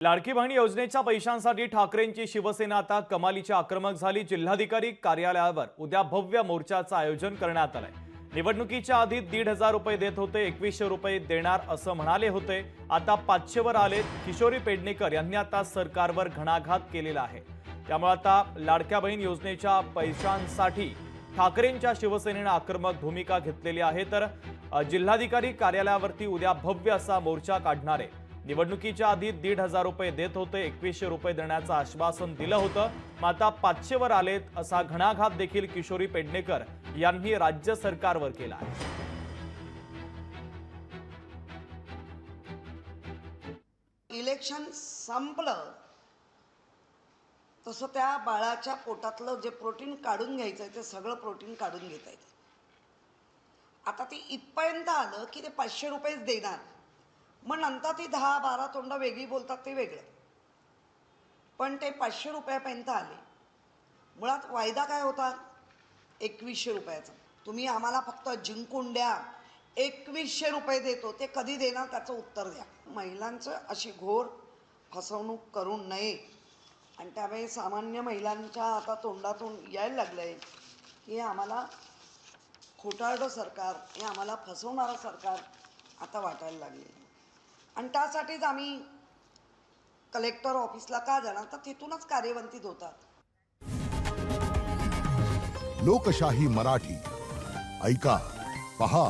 लाडकी बहीण योजनेच्या पैशांसाठी ठाकरेंची शिवसेना आता कमालीची आक्रमक झाली। जिल्हाधिकारी कार्यालयावर उद्या भव्य मोर्चाचं आयोजन करण्यात आलंय। निवडणुकीच्या आधी 1,500 रुपये देत होते, 2100 रुपये देणार असं म्हणाले होते। आता 500 वर आले। किशोरी पेडणेकर यांनी आता सरकारवर घणाघात केलेला आहे। त्यामुळे आता लाडक्या बहीण योजनेच्या पैशांसाठी ठाकरेंच्या शिवसेनेने आक्रमक भूमिका घेतलेली आहे। तर जिल्हाधिकारी कार्यालयावरती उद्या भव्य असा मोर्चा काढणार आहे। निवडणुकीच्या आधी 1,500 रुपये देत होते, 2100 रुपये देण्याचं आश्वासन दिलं होतं। आता 500 वर आलेत असा घणाघात देखील किशोरी पेडणेकर यांनी राज्य सरकारवर केला आहे। इलेक्शन संपलं तसं त्या बाळाच्या पोटातलं जे प्रोटीन काढून घ्यायचं ते सगळं प्रोटीन काढून घेता येतं। आता ती इथपर्यंत आलं की ते 500 रुपयेच देणार, मग नंतर ती 10-12 तोंड वेगळी बोलतात ते वेगळं, पण ते 500 रुपयापर्यंत आले। मुळात वायदा काय होता? 2100 रुपयाचा। तुम्ही आम्हाला फक्त जिंकून द्या, 2100 रुपये देतो, ते कधी देणार त्याचं उत्तर द्या। महिलांचं अशी घोर फसवणूक करू नये। आणि त्यामुळे सामान्य महिलांच्या आता तोंडातून यायला लागलंय की आम्हाला खोटारडं सरकार, हे आम्हाला फसवणारं सरकार आता वाटायला लागले। आणि त्यासाठीच आम्ही कलेक्टर ऑफिसला का जाणार, तर तिथूनच कार्यवंतीत होतात। लोकशाही मराठी ऐका, पहा,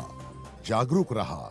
जागरूक रहा।